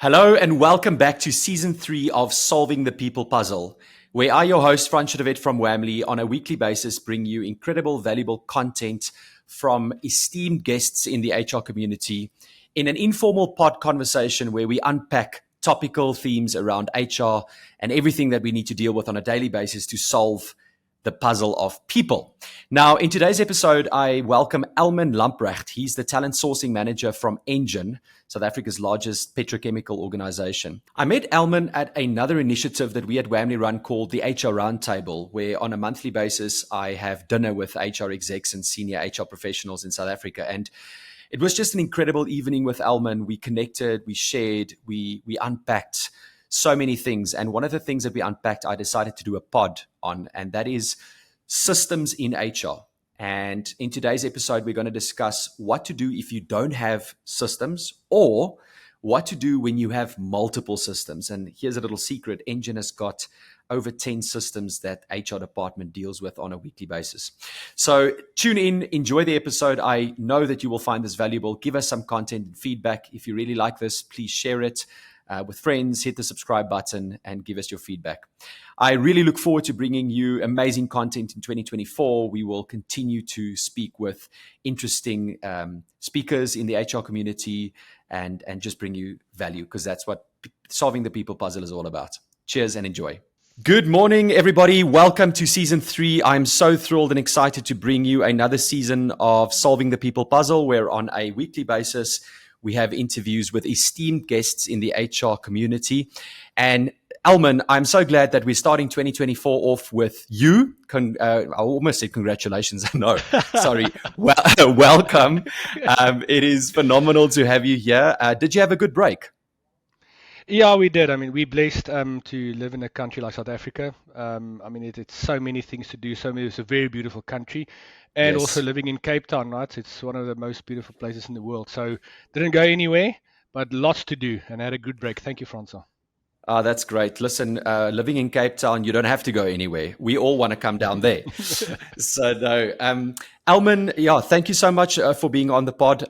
Hello and welcome back to season 3 of Solving the People Puzzle, where I, your host, Francois from Wamley, on a weekly basis bring you incredible, valuable content from esteemed guests in the HR community in an informal pod conversation where we unpack topical themes around HR and everything that we need to deal with on a daily basis to solve the puzzle of people. Now, in today's episode, I welcome Elmen Lamprecht. He's the talent sourcing manager from ENGEN, South Africa's largest petrochemical organization. I met Elmen at another initiative that we at Wamley run called the HR Roundtable, where on a monthly basis, I have dinner with HR execs and senior HR professionals in South Africa. And it was just an incredible evening with Elmen. We connected, we shared, we unpacked so many things. And one of the things that we unpacked, I decided to do a pod on, and that is systems in HR. And in today's episode, we're going to discuss what to do if you don't have systems, or what to do when you have multiple systems. And here's a little secret. ENGEN has got over 10 systems that HR department deals with on a weekly basis. So tune in, enjoy the episode. I know that you will find this valuable. Give us some content and feedback. If you really like this, please share it with friends, hit the subscribe button and give us your feedback. I really look forward to bringing you amazing content in 2024. We will continue to speak with interesting speakers in the HR community and just bring you value, because that's what solving the people puzzle is all about. Cheers and enjoy. Good morning, everybody. Welcome to season 3. I'm so thrilled and excited to bring you another season of Solving the People Puzzle, where on a weekly basis, we have interviews with esteemed guests in the HR community. And Elmen, I'm so glad that we're starting 2024 off with you. I almost said congratulations. No, sorry. Welcome. It is phenomenal to have you here. Did you have a good break? Yeah, we did. I mean, we're blessed to live in a country like South Africa. It's so many things to do. It's a very beautiful country. And Yes. also living in Cape Town, right? It's one of the most beautiful places in the world. So didn't go anywhere, but lots to do and had a good break. Thank you, Francois. That's great. Listen, living in Cape Town, you don't have to go anywhere. We all want to come down there. So no, Elmen, thank you so much for being on the pod.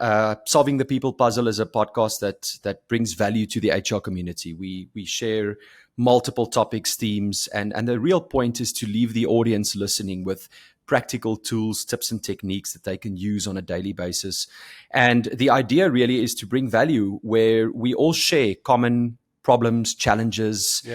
Solving the People Puzzle is a podcast that brings value to the HR community. We share multiple topics, themes, and the real point is to leave the audience listening with practical tools, tips, and techniques that they can use on a daily basis. And the idea really is to bring value where we all share common problems, challenges,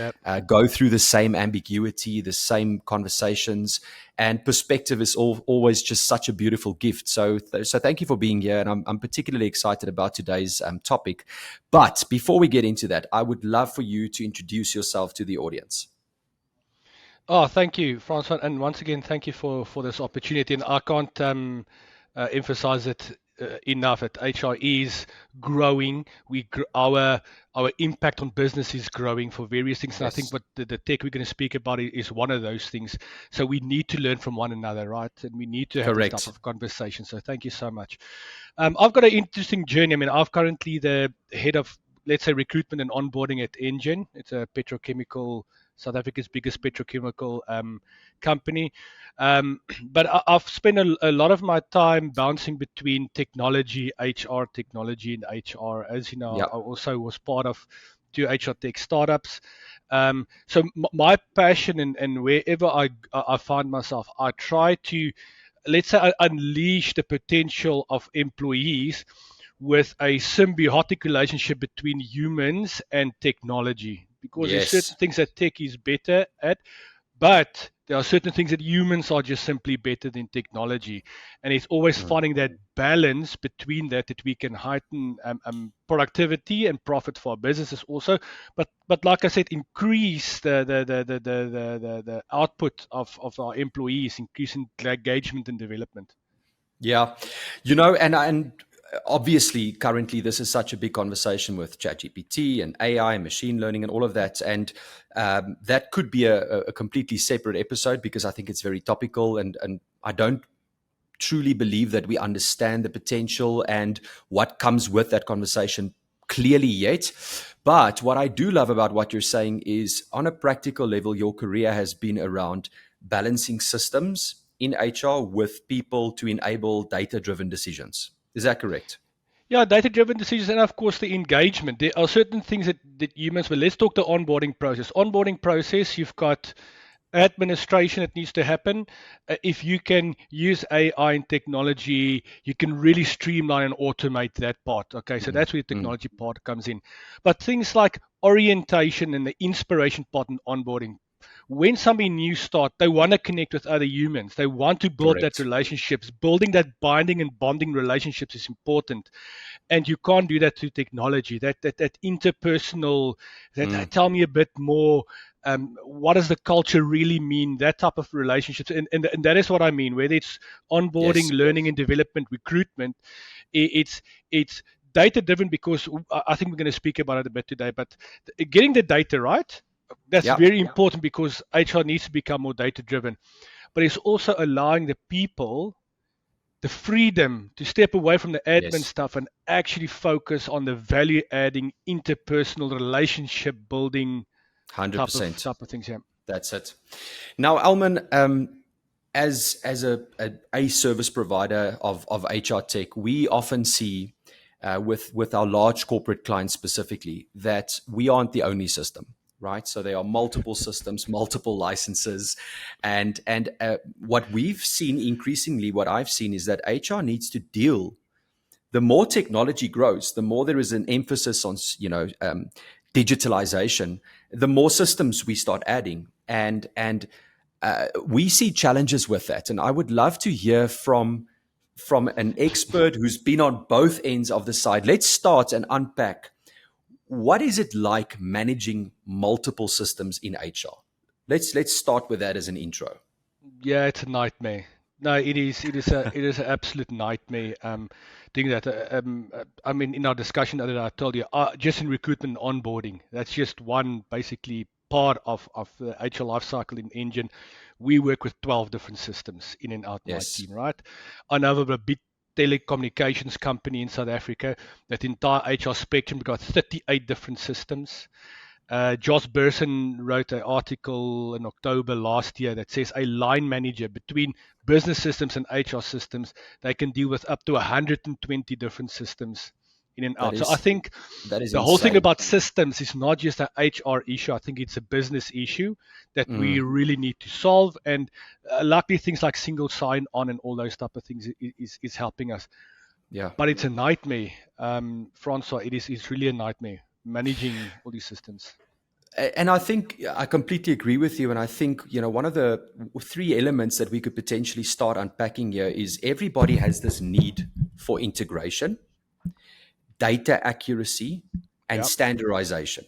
go through the same ambiguity, the same conversations, and perspective is always just such a beautiful gift. So thank you for being here, and I'm particularly excited about today's topic. But before we get into that, I would love for you to introduce yourself to the audience. Oh, thank you, Francois. And once again, thank you for this opportunity. And I can't emphasize it enough that HR is growing. Our impact on business is growing for various things. And I think what the tech we're going to speak about is one of those things. So we need to learn from one another, right? And we need to have this type of conversation. So thank you so much. I've got an interesting journey. I mean, I'm currently the head of, let's say, recruitment and onboarding at ENGEN. It's a petrochemical, South Africa's biggest petrochemical company. But I've spent a lot of my time bouncing between technology, technology, and HR. As you know, I also was part of 2 HR tech startups. So my passion and wherever I find myself, I try to, let's say, unleash the potential of employees with a symbiotic relationship between humans and technology. Because there's certain things that tech is better at, but there are certain things that humans are just simply better than technology. And it's always finding that balance between that we can heighten productivity and profit for our businesses also. But like I said, increase the output of our employees, increasing engagement and development. Yeah, and obviously, currently, this is such a big conversation with ChatGPT and AI and machine learning and all of that. And that could be a completely separate episode, because I think it's very topical. And I don't truly believe that we understand the potential and what comes with that conversation clearly yet. But what I do love about what you're saying is, on a practical level, your career has been around balancing systems in HR with people to enable data-driven decisions. Is that correct? Yeah, data-driven decisions, and of course the engagement. There are certain things that humans. But let's talk the onboarding process. Onboarding process, you've got administration that needs to happen. If you can use AI and technology, you can really streamline and automate that part. Okay, so that's where the Mm. technology part comes in. But things like orientation and the inspiration part and onboarding. When somebody new start, they want to connect with other humans. They want to build that Correct. relationships. Building that binding and bonding relationships is important, and you can't do that through technology. That interpersonal. That Mm. tell me a bit more. What does the culture really mean? That type of relationships, and that is what I mean. Whether it's onboarding, Yes. learning and development, recruitment, it's data driven, because I think we're going to speak about it a bit today. But getting the data right, that's Yeah. very important, because HR needs to become more data driven. But it's also allowing the people the freedom to step away from the admin Yes. stuff and actually focus on the value adding interpersonal relationship building type of 100%. things. Yeah. That's it. Now, Elman, as a service provider of HR tech, we often see with our large corporate clients specifically that we aren't the only system, right? So there are multiple systems, multiple licenses, and what we've seen increasingly, what I've seen is that HR needs to deal. The more technology grows, the more there is an emphasis on digitalization, the more systems we start adding, and we see challenges with that. And I would love to hear from an expert who's been on both ends of the side. Let's start and unpack, what is it like managing multiple systems in HR? Let's start with that as an intro. Yeah, it's a nightmare. No, it is. It is an absolute nightmare. Doing that. I mean, in our discussion that I told you, just in recruitment and onboarding, that's just one basically part of the HR life cycle in ENGEN. We work with 12 different systems in and out my Yes. team, right? I know of a big telecommunications company in South Africa. That entire HR spectrum, we've got 38 different systems. Josh Berson wrote an article in October last year that says a line manager between business systems and HR systems, they can deal with up to 120 different systems in and That out. So I is think that is the whole thing insane. about systems is not just an HR issue. I think it's a business issue that we Mm, really need to solve. And luckily, things like single sign-on and all those type of things is helping us. yeah. But it's a nightmare, Francois. It's really a nightmare managing all these systems. And I think I completely agree with you. And I think, one of the three elements that we could potentially start unpacking here is everybody has this need for integration, data accuracy, and Yeah. standardization.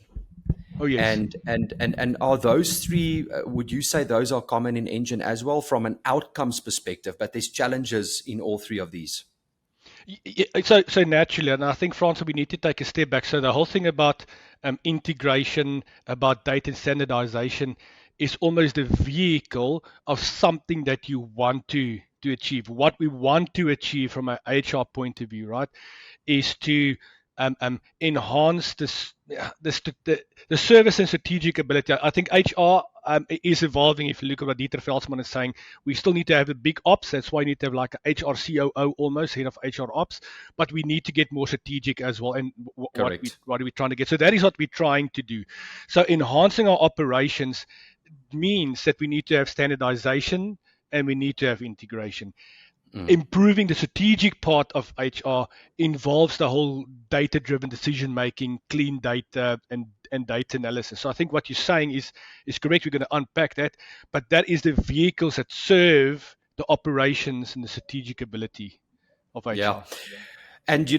Oh yes. And are those three, would you say those are common in Engine as well from an outcomes perspective, but there's challenges in all three of these? So naturally, and I think, Francois, we need to take a step back. So the whole thing about integration, about data standardization, is almost a vehicle of something that you want to achieve. What we want to achieve from an HR point of view, right, is to enhance the service and strategic ability. I think HR is evolving. If you look at what Dieter Veldsman is saying, we still need to have a big ops. That's why we need to have like a HR COO, almost head of HR ops. But we need to get more strategic as well. And Correct. what are we trying to get? So that is what we're trying to do. So enhancing our operations means that we need to have standardization and we need to have integration. Mm. Improving the strategic part of HR involves the whole data-driven decision making, clean data, and data analysis. So I think what you're saying is correct. We're going to unpack that, but that is the vehicles that serve the operations and the strategic ability of Yeah. HR. And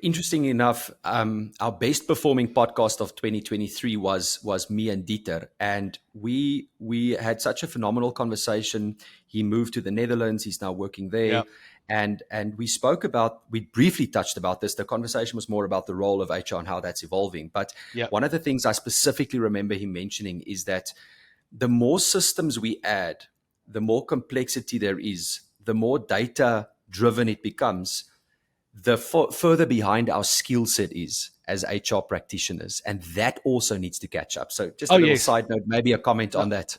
interestingly enough, our best performing podcast of 2023 was me and Dieter, and we had such a phenomenal conversation. He moved to the Netherlands; he's now working there, Yeah, and we briefly touched about this. The conversation was more about the role of HR and how that's evolving. But yeah. one of the things I specifically remember him mentioning is that the more systems we add, the more complexity there is, the more data driven it becomes, the further behind our skill set is as HR practitioners. And that also needs to catch up. So, just Oh a little yes. side note, maybe a comment No, on that.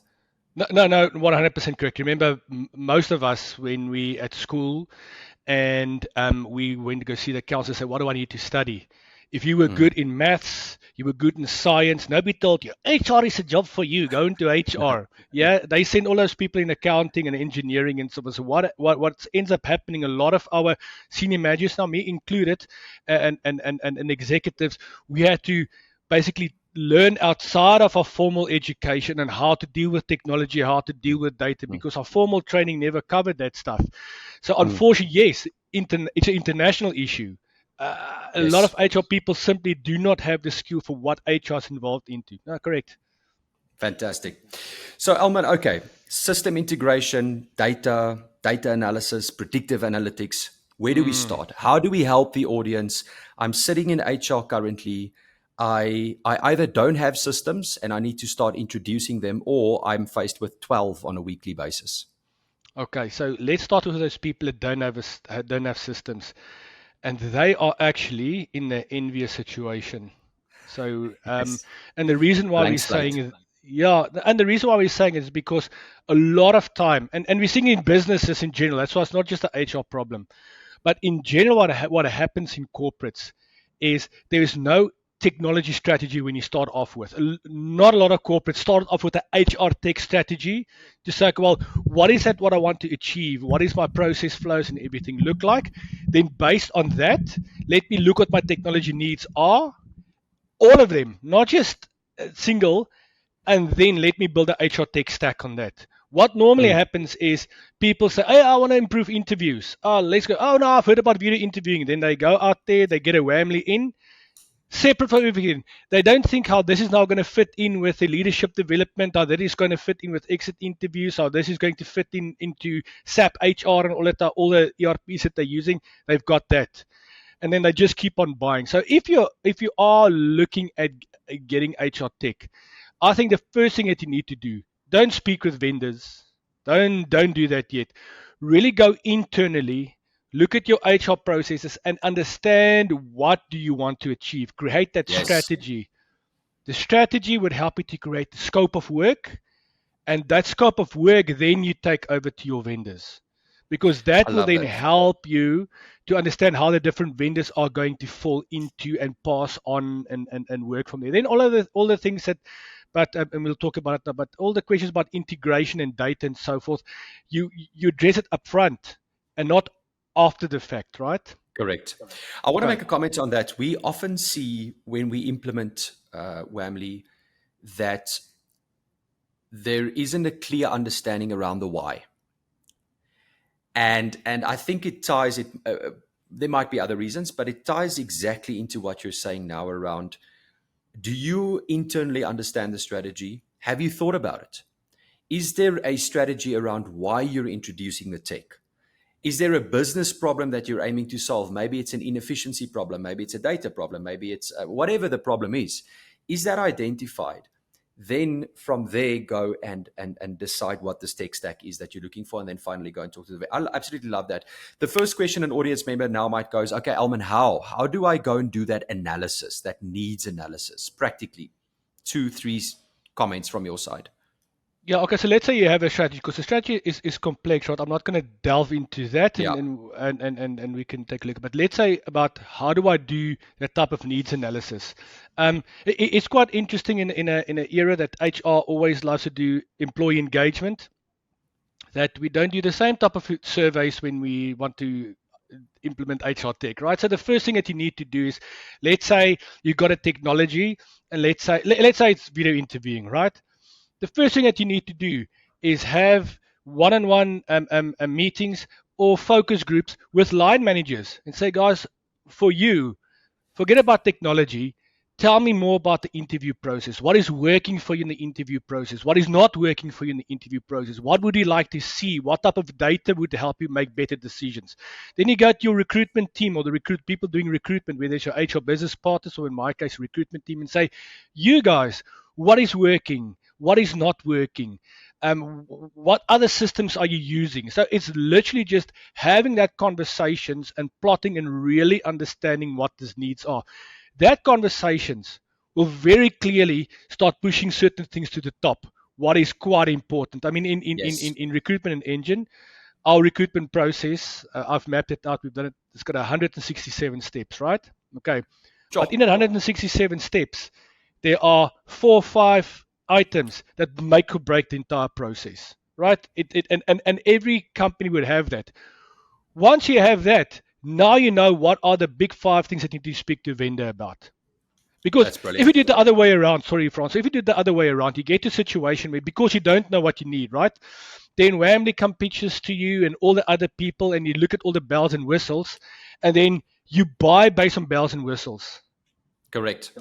no, 100% correct. Remember, most of us when we at school and we went to go see the counselor, say, what do I need to study? If you were good in maths, you were good in science, nobody told you, HR is a job for you, go into HR. Yeah, they send all those people in accounting and engineering and so on. So what ends up happening, a lot of our senior managers, now me included, and executives, we had to basically learn outside of our formal education and how to deal with technology, how to deal with data, because our formal training never covered that stuff. So unfortunately, yes, it's an international issue. A lot of HR people simply do not have the skill for what HR is involved into. No, correct. Fantastic. So, Elmen, okay, system integration, data analysis, predictive analytics. Where do we start? How do we help the audience? I'm sitting in HR currently. I either don't have systems and I need to start introducing them, or I'm faced with 12 on a weekly basis. Okay, so let's start with those people that don't have systems, and they are actually in the envious situation. So, Yes. and the reason why Blank we're slate. saying is, yeah, and the reason why we're saying is because a lot of time, and we're seeing in businesses in general, that's why it's not just an HR problem, but in general, what happens in corporates is there is no technology strategy when you start off with. Not a lot of corporates start off with an HR tech strategy to say, well, what is that what I want to achieve? What is my process flows and everything look like? Then based on that, let me look what my technology needs are, all of them, not just single, and then let me build an HR tech stack on that. What normally happens is people say, hey, I want to improve interviews. Oh, let's go. Oh, no, I've heard about video interviewing. Then they go out there, they get a Whamly in, separate from everything. They don't think how this is now going to fit in with the leadership development, how that is going to fit in with exit interviews, how this is going to fit into SAP HR and all the ERPs that they're using. They've got that. And then they just keep on buying. So if you are looking at getting HR tech, I think the first thing that you need to do, don't speak with vendors. Don't do that yet. Really go internally, look at your HR processes and understand what do you want to achieve. Create that strategy. The strategy would help you to create the scope of work, and that scope of work then you take over to your vendors, because that will then help you to understand how the different vendors are going to fall into and pass on and work from there. Then all the things that, but and we'll talk about it now, but all the questions about integration and data and so forth, you address it up front and not after the fact, right? Correct. I want to make a comment on that. We often see when we implement Whamly that there isn't a clear understanding around the why. And I think it ties it. There might be other reasons, but it ties exactly into what you're saying now around, do you internally understand the strategy? Have you thought about it? Is there a strategy around why you're introducing the tech? Is there a business problem that you're aiming to solve? Maybe it's an inefficiency problem. Maybe it's a data problem. Maybe it's whatever the problem is. Is that identified? Then from there, go and decide what this tech stack is that you're looking for, and then finally go and talk to the. I absolutely love that. The first question an audience member now might go is, okay, Elmen, how do I go and do that analysis, that needs analysis, practically? 2-3 comments from your side. Yeah, okay, so let's say you have a strategy, because the strategy is complex, right? I'm not going to delve into that, and we can take a look. But let's say about how do I do that type of needs analysis. It's quite interesting in an era that HR always loves to do employee engagement, that we don't do the same type of surveys when we want to implement HR tech, right? So the first thing that you need to do is, let's say you got a technology, and let's say it's video interviewing, right? The first thing that you need to do is have one-on-one meetings or focus groups with line managers and say, guys, for you, forget about technology. Tell me more about the interview process. What is working for you in the interview process? What is not working for you in the interview process? What would you like to see? What type of data would help you make better decisions? Then you go to your recruitment team or the people doing recruitment, whether it's your HR business partners or in my case, recruitment team, and say, you guys, what is working? What is not working? What other systems are you using? So it's literally just having that conversations and plotting and really understanding what these needs are. That conversations will very clearly start pushing certain things to the top, what is quite important. I mean, in recruitment and ENGEN, our recruitment process, I've mapped it out. We've done it. It's got 167 steps, right? Okay. Sure. But in that 167 steps, there are 4 or 5 items that make or break the entire process, right? And every company would have that. Once you have that, now you know what are the big 5 things that you need to speak to a vendor about. Because That's if brilliant. you do it the other way around, sorry, Francois, if you do it the other way around, you get to a situation where, because you don't know what you need, right? Then Whamley come pitches to you and all the other people, and you look at all the bells and whistles, and then you buy based on bells and whistles. Correct.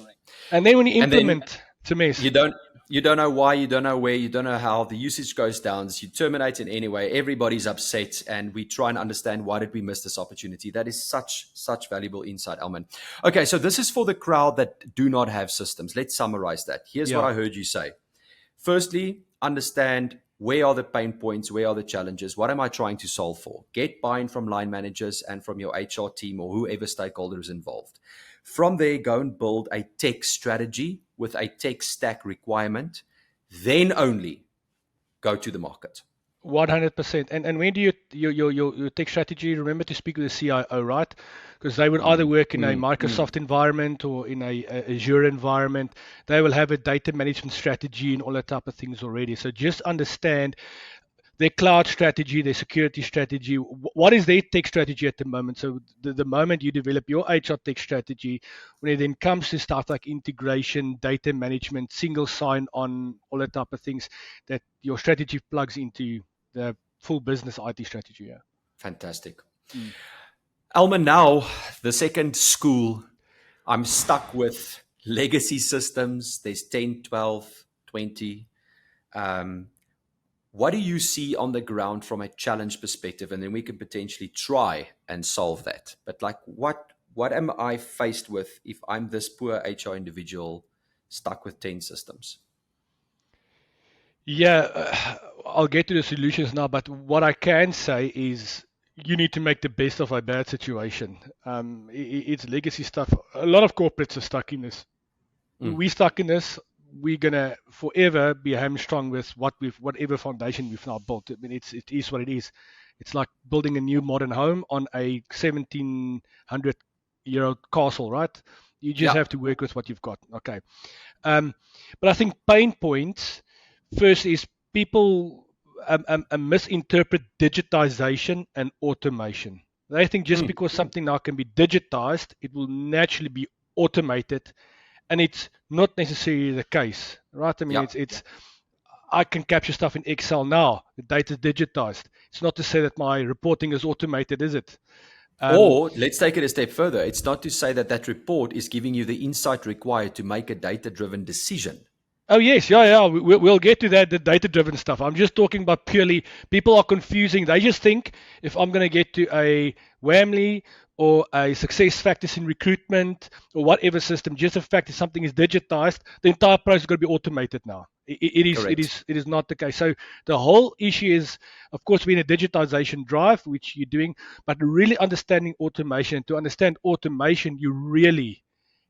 And then when you And then implement, it's a mess. you don't know why, you don't know where, you don't know how, the usage goes down, so you terminate in any way, everybody's upset, and we try and understand why did we miss this opportunity. That is such valuable insight, Elmen. Okay, so this is for the crowd that do not have systems. Let's summarize that. Here's what I heard you say. Firstly, understand where are the pain points, where are the challenges, what am I trying to solve for? Get buy-in from line managers and from your HR team or whoever stakeholder is involved. From there, go and build a tech strategy with a tech stack requirement. Then only go to the market. 100%. And when do your tech strategy, remember to speak with the CIO, right? Because they would either work in a Microsoft environment or in a Azure environment. They will have a data management strategy and all that type of things already. So just understand their cloud strategy, their security strategy. What is their tech strategy at the moment? So the moment you develop your HR tech strategy, when it then comes to stuff like integration, data management, single sign-on, all that type of things, that your strategy plugs into the full business IT strategy. Yeah. Fantastic. Elmen, now the second school, I'm stuck with legacy systems. There's 10, 12, 20. What do you see on the ground from a challenge perspective? And then we can potentially try and solve that. But like, what am I faced with if I'm this poor HR individual stuck with 10 systems? Yeah, I'll get to the solutions now, but what I can say is you need to make the best of a bad situation. It's legacy stuff. A lot of corporates are stuck in this. We're stuck in this. We're gonna forever be hamstrung with whatever foundation we've now built. I mean, it is what it is. It's like building a new modern home on a 1700-year-old castle, right? You just have to work with what you've got. Okay. But I think pain points first is people misinterpret digitization and automation. They think just because something now can be digitized, it will naturally be automated. And it's not necessarily the case, right? I mean, it's I can capture stuff in Excel now. The data is digitized. It's not to say that my reporting is automated, is it? Or let's take it a step further. It's not to say that that report is giving you the insight required to make a data-driven decision. Oh, yes. Yeah. We'll get to that, the data-driven stuff. I'm just talking about purely, people are confusing. They just think if I'm going to get to a Whamley or a success factors in recruitment or whatever system, just the fact that something is digitized, the entire process is going to be automated now. It is not the case. So the whole issue is, of course, we're in a digitization drive, which you're doing, but really understanding automation. To understand automation, you really,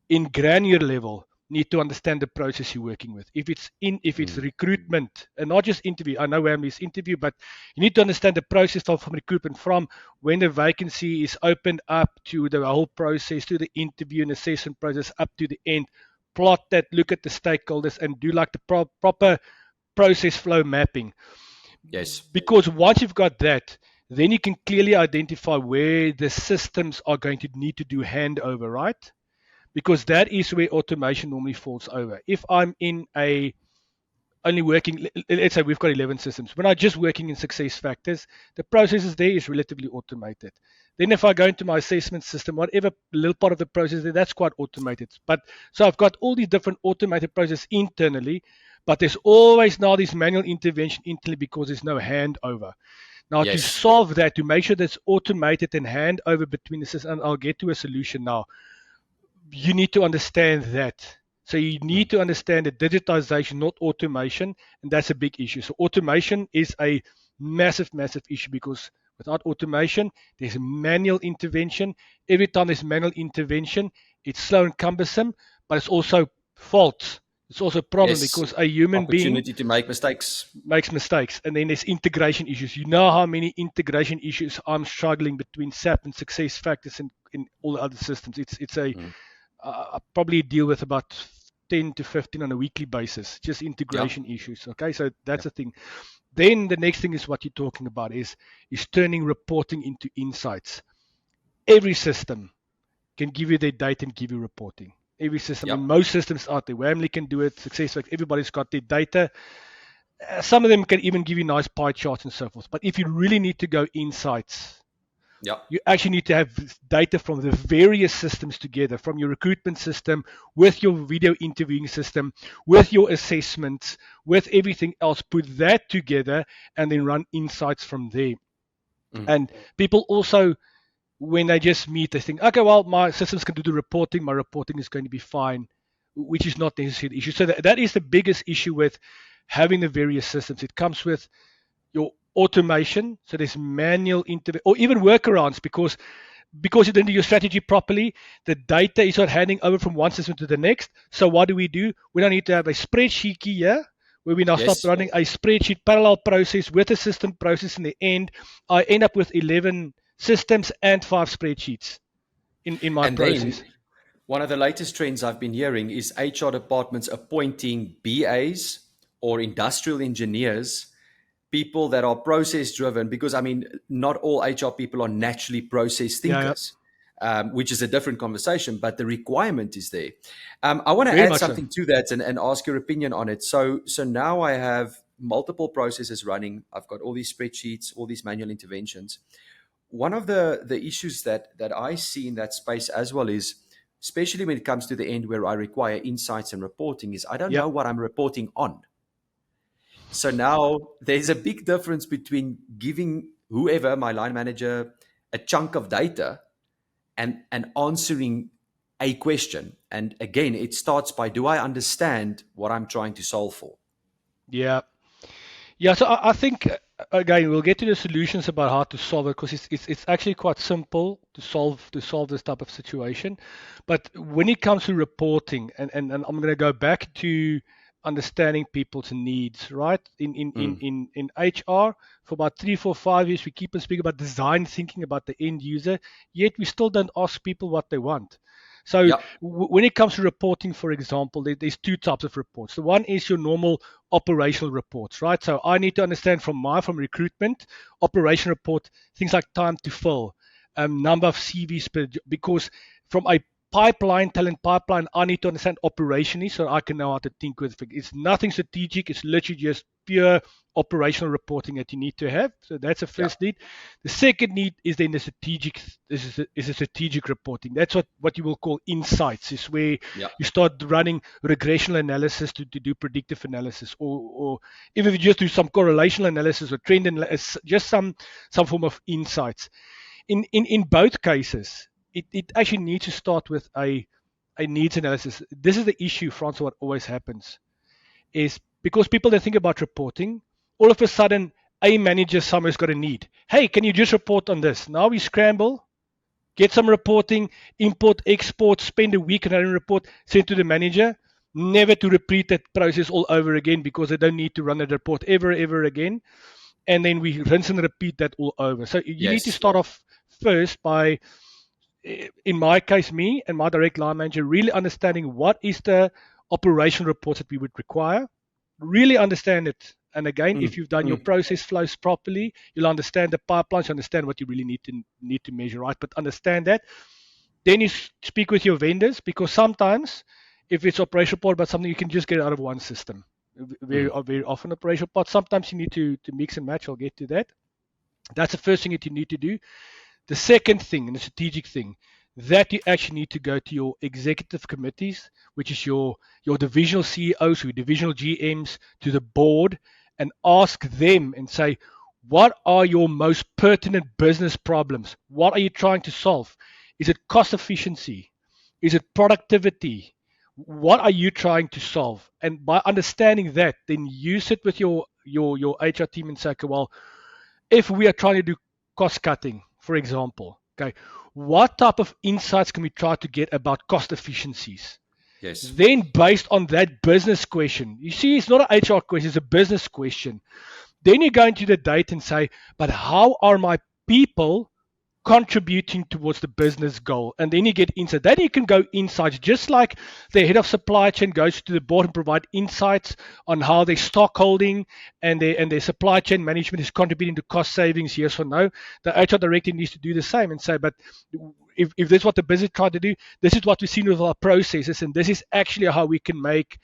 in granular level, need to understand the process you're working with. If it's recruitment and not just interview, I know Whamley's interview, but you need to understand the process from recruitment, from when the vacancy is opened up to the whole process, to the interview and assessment process up to the end. Plot that, look at the stakeholders, and do like the proper process flow mapping. Yes. Because once you've got that, then you can clearly identify where the systems are going to need to do handover, right? Because that is where automation normally falls over. If I'm in only working, let's say we've got 11 systems. When I'm just working in success factors, the processes there is relatively automated. Then if I go into my assessment system, whatever little part of the process there, that's quite automated. But so I've got all these different automated processes internally, but there's always now this manual intervention internally because there's no handover. Now, to solve that, to make sure that's automated and handover between the systems, and I'll get to a solution now, you need to understand that. So you need to understand that digitization, not automation, and that's a big issue. So automation is a massive, massive issue because without automation, there's manual intervention. Every time there's manual intervention, it's slow and cumbersome, but it's also faults It's also a problem Yes, because a human being opportunity to make mistakes. makes mistakes, and then there's integration issues. You know how many integration issues I'm struggling between SAP and success factors and in all the other systems. It's a Mm. I probably deal with about 10 to 15 on a weekly basis, just Yeah, integration issues. Okay, so that's yeah, the thing. Then the next thing is what you're talking about is turning reporting into insights. Every system can give you their data and give you reporting. Every system, yeah, and most systems out there, Whamley can do it, SuccessFactors, everybody's got their data. Some of them can even give you nice pie charts and so forth. But if you really need to go insights, yeah. you actually need to have data from the various systems together, from your recruitment system, with your video interviewing system, with your assessments, with everything else. Put that together and then run insights from there. Mm. And people also, when they just meet, they think, okay, well, my systems can do the reporting, my reporting is going to be fine, which is not necessarily the issue. So that is the biggest issue with having the various systems. It comes with your automation, so there's manual or even workarounds because you didn't do your strategy properly. The data is not handing over from one system to the next. So what do? We now need to have a spreadsheet here where we now start Yes. running a spreadsheet parallel process with a system process. In the end, I end up with 11 systems and 5 spreadsheets in my And then process. one of the latest trends I've been hearing is HR departments appointing BAs or industrial engineers, people that are process driven, because I mean, not all HR people are naturally process Yeah, yeah, thinkers, which is a different conversation, but the requirement is there. I want to very add much so. something to that and ask your opinion on it. So now I have multiple processes running. I've got all these spreadsheets, all these manual interventions. One of the issues that I see in that space as well is, especially when it comes to the end where I require insights and reporting, is I don't Yeah, know what I'm reporting on. So now there's a big difference between giving whoever, my line manager, a chunk of data and answering a question. And again, it starts by, do I understand what I'm trying to solve for? yeah. Yeah, so I think again we'll get to the solutions about how to solve it because it's actually quite simple to solve this type of situation. But when it comes to reporting, and I'm going to go back to understanding people's needs, right? Mm. In HR for about 3, 4, 5 years, we keep on speaking about design thinking about the end user, yet we still don't ask people what they want. So Yeah. when it comes to reporting, for example, there's 2 types of reports. The one is your normal operational reports, right? So I need to understand from recruitment, operation report, things like time to fill, number of CVs because from a talent pipeline, I need to understand operationally so I can know how to think with it. It's nothing strategic. It's literally just pure operational reporting that you need to have. So that's the Yeah. first need. The second need is then the strategic reporting. That's what you will call insights, is where Yeah. you start running regressional analysis to do predictive analysis, or even if you just do some correlational analysis or trend analysis, just some form of insights. In both cases, it actually needs to start with a needs analysis. This is the issue, Francois, what always happens is because people don't think about reporting, all of a sudden a manager somewhere's got a need. Hey, can you just report on this? Now we scramble, get some reporting, import, export, spend a week on a report, send to the manager, never to repeat that process all over again because they don't need to run that report ever again. And then we rinse and repeat that all over. So you need to Yes. start off first by, in my case, me and my direct line manager really understanding what is the operational reports that we would require, really understand it. And again, Mm. if you've done your Mm. process flows properly, you'll understand the pipelines, you understand what you really need to measure, right? But understand that. Then you speak with your vendors because sometimes if it's operational report about something, you can just get it out of one system. Very often operational part. Sometimes you need to mix and match. I'll get to that. That's the first thing that you need to do. The second thing, and the strategic thing, that you actually need to go to your executive committees, which is your divisional CEOs, your divisional GMs, to the board, and ask them and say, what are your most pertinent business problems? What are you trying to solve? Is it cost efficiency? Is it productivity? What are you trying to solve? And by understanding that, then you sit with your HR team and say, okay, well, if we are trying to do cost cutting, for example, okay, what type of insights can we try to get about cost efficiencies? Yes. Then based on that business question, you see, it's not an HR question, it's a business question. Then you go into the data and say, but how are my people contributing towards the business goal? And then you get insight. Then you can go insights, just like the head of supply chain goes to the board and provide insights on how their stock holding and their supply chain management is contributing to cost savings, yes or no. The HR director needs to do the same and say, but if this is what the business tried to do, this is what we've seen with our processes, and this is actually how we can make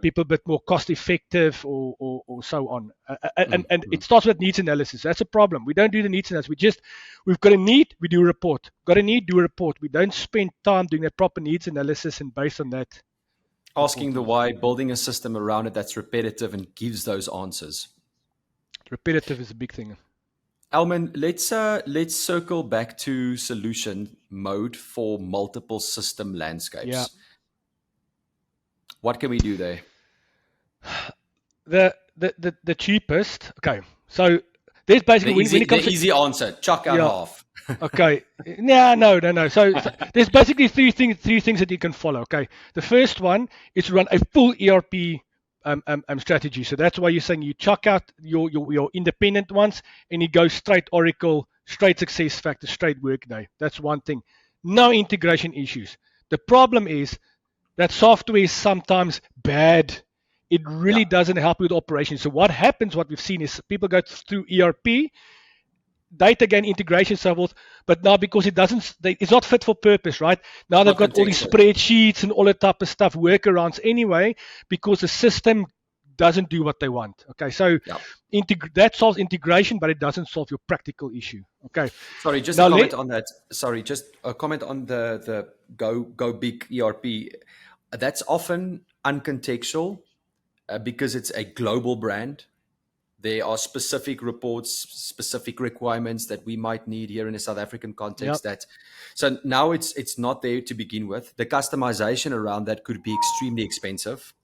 people a bit more cost effective or so on. And it starts with needs analysis. That's a problem. We don't do the needs analysis. We've got a need, we do a report. Got a need, do a report. We don't spend time doing that proper needs analysis, and based on that, Asking the why, building a system around it that's repetitive and gives those answers. Repetitive is a big thing. Elmen, let's circle back to solution mode for multiple system landscapes. Yeah. What can we do there? The cheapest. Okay, so there's basically when it comes to easy answer, chuck out half. Okay, no. So there's basically three things that you can follow. Okay, the first one is to run a full ERP strategy. So that's why you're saying you chuck out your independent ones and you go straight Oracle, straight SuccessFactors, straight Workday. That's one thing. No integration issues. The problem is that software is sometimes bad. It really doesn't help with operations. So what happens, what we've seen is people go through ERP, data gain integration, so forth, but now because it's not fit for purpose, right? Now they've got all these spreadsheets and all that type of stuff, workarounds anyway, because the system doesn't do what they want. Okay, so that solves integration, but it doesn't solve your practical issue. Okay. Sorry, just a comment on that. Sorry, just a comment on the go big ERP. That's often uncontextual because it's a global brand. There are specific reports, specific requirements that we might need here in a South African context. So now it's not there to begin with. The customization around that could be extremely expensive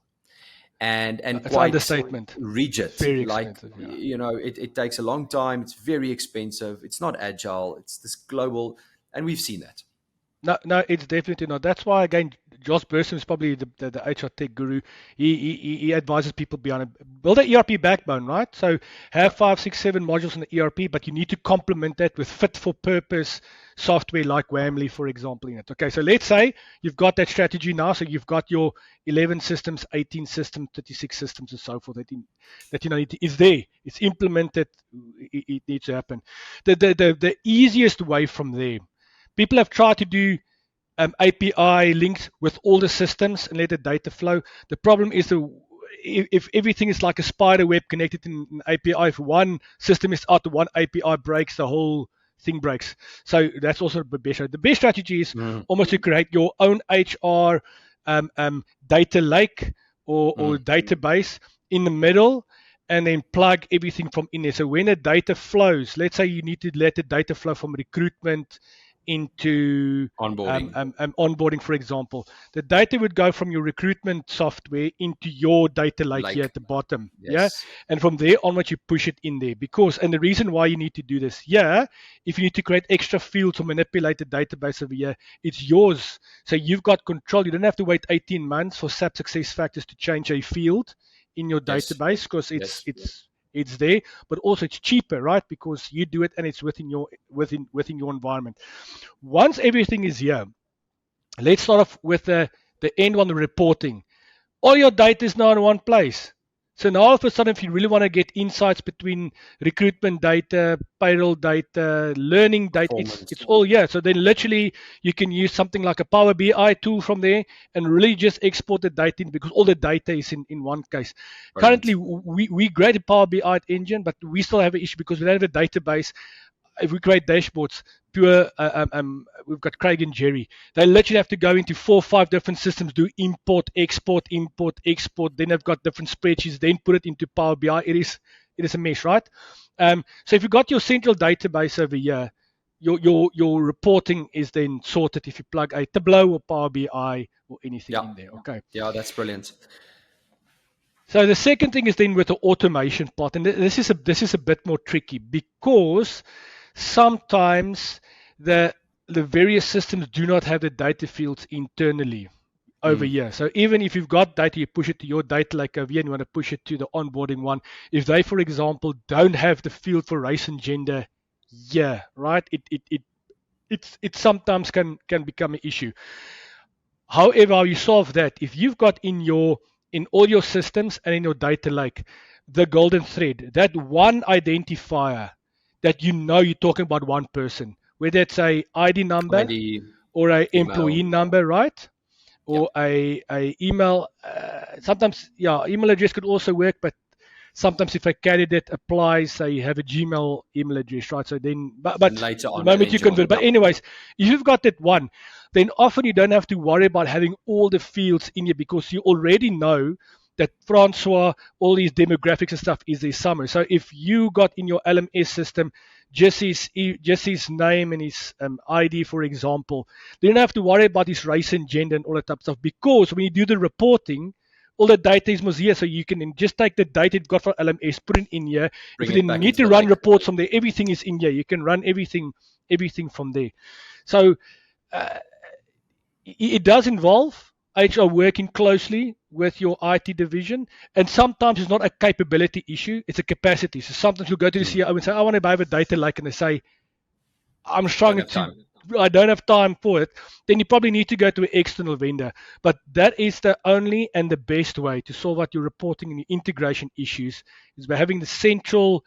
and quite understatement. Rigid. Very expensive, it takes a long time. It's very expensive. It's not agile. It's this global, and we've seen that. No, it's definitely not. That's why, again, Josh Burson is probably the HR tech guru. He advises people build an ERP backbone, right? So have 5, 6, 7 modules in the ERP, but you need to complement that with fit for purpose software like Whamly, for example, in it. Okay, so let's say you've got that strategy now. So you've got your 11 systems, 18 systems, 36 systems, and so forth. That is there. It's implemented. It needs to happen. The easiest way from there. People have tried to do API links with all the systems and let the data flow. The problem is if everything is like a spider web connected in an API, if one system is out, one API breaks, the whole thing breaks. So that's also the best. The best strategy is almost to create your own HR data lake or database in the middle, and then plug everything from in there. So when the data flows, let's say you need to let the data flow from recruitment into onboarding, for example, the data would go from your recruitment software into your data lake here at the bottom. And from there onwards you push it in there, and the reason why you need to do this if you need to create extra fields or manipulate the database over here, it's yours. So you've got control. You don't have to wait 18 months for SAP SuccessFactors to change a field in your database, because it's there, but also it's cheaper, right? Because you do it and it's within your environment. Once everything is here, let's start off with the end one, the reporting. All your data is now in one place. So now all of a sudden, if you really want to get insights between recruitment data, payroll data, learning data, it's all here. So then literally you can use something like a Power BI tool from there and really just export the data in, because all the data is in one case. Brilliant. Currently, we created Power BI at ENGEN, but we still have an issue because we don't have a database. If we create dashboards, we've got Craig and Jerry. They literally have to go into 4 or 5 different systems, do import, export. Then they've got different spreadsheets, then put it into Power BI. It is a mess, right? So if you've got your central database over here, your reporting is then sorted if you plug a Tableau or Power BI or anything in there. Okay. Yeah, that's brilliant. So the second thing is then with the automation part, and this is a bit more tricky, because sometimes the various systems do not have the data fields internally. over here. So even if you've got data, you push it to your data lake over here, and you want to push it to the onboarding one. If they, for example, don't have the field for race and gender, right, it sometimes can become an issue. However, how you solve that, if you've got in all your systems and in your data lake the golden thread, that one identifier that you're talking about one person, whether it's a ID number ID, or a email. employee number, right? Or a email. Sometimes, email address could also work, but sometimes if a candidate applies, say you have a Gmail email address, right? So then, but later on, the moment you convert. But anyways, if you've got that one, then often you don't have to worry about having all the fields in here, because you already know that Francois, all these demographics and stuff is a summary. So if you got in your LMS system just his name and his ID, for example, you don't have to worry about his race and gender and all that type of stuff, because when you do the reporting, all the data is here, so you can just take the data you've got from LMS, put it in here. If you need to run reports from there, everything is in here. You can run everything from there. So it does involve HR working closely with your IT division, and sometimes it's not a capability issue, it's a capacity. So sometimes you'll go to the CEO and say, I want to have a data lake, and they say, I'm struggling I don't have time for it. Then you probably need to go to an external vendor. But that is the only and the best way to solve out your reporting and your integration issues, is by having the central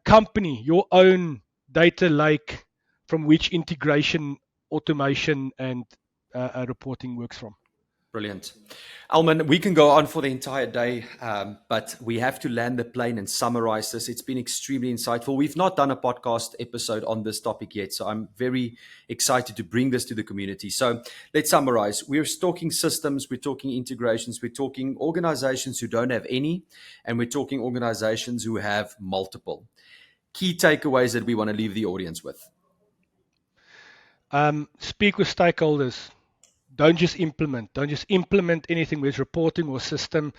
company, your own data lake from which integration, automation, and reporting works from. Brilliant. Elmen, we can go on for the entire day, but we have to land the plane and summarize this. It's been extremely insightful. We've not done a podcast episode on this topic yet, so I'm very excited to bring this to the community. So let's summarize. We're talking systems, we're talking integrations, we're talking organizations who don't have any, and we're talking organizations who have multiple. Key takeaways that we want to leave the audience with. Speak with stakeholders. Don't just implement anything with reporting or system.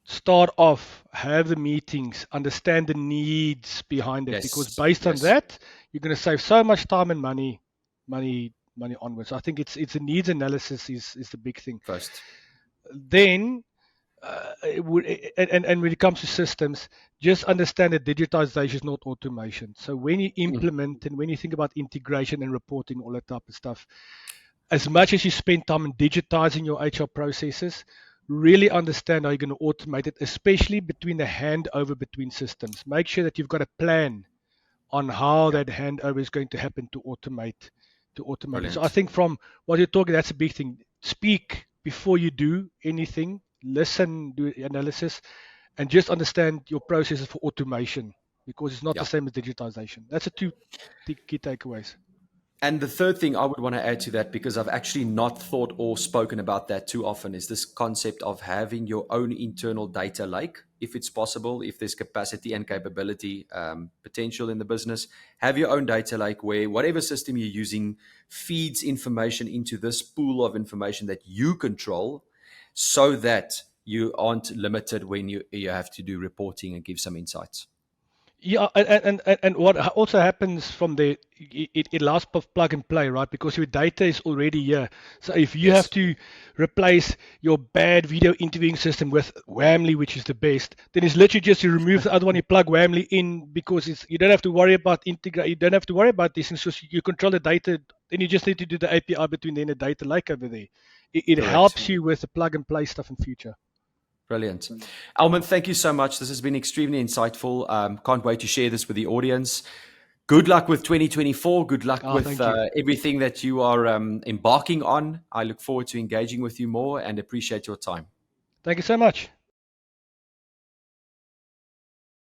Start off, have the meetings, understand the needs behind it, because based on that, you're going to save so much time and money onwards. I think it's a needs analysis is the big thing. First. Then, and when it comes to systems, just understand that digitization is not automation. So when you implement and when you think about integration and reporting, all that type of stuff, as much as you spend time in digitizing your HR processes, really understand how you're going to automate it, especially between the handover between systems. Make sure that you've got a plan on how that handover is going to happen to automate it. So I think from what you're talking, that's a big thing. Speak before you do anything, listen, do analysis, and just understand your processes for automation, because it's not the same as digitization. That's the two key takeaways. And the third thing I would want to add to that, because I've actually not thought or spoken about that too often, is this concept of having your own internal data lake, if it's possible, if there's capacity and capability potential in the business. Have your own data lake where whatever system you're using feeds information into this pool of information that you control, so that you aren't limited when you have to do reporting and give some insights. Yeah, and what also happens from there, it allows plug and play, right? Because your data is already here. So if you have to replace your bad video interviewing system with Whamly, which is the best, then it's literally just you remove the other one, you plug Whamly in, because you don't have to worry about integrate. You don't have to worry about this, and so you control the data. Then you just need to do the API between the data lake over there. It helps you with the plug and play stuff in future. Brilliant. Elmen, thank you so much. This has been extremely insightful. Can't wait to share this with the audience. Good luck with 2024. Good luck with everything that you are embarking on. I look forward to engaging with you more and appreciate your time. Thank you so much.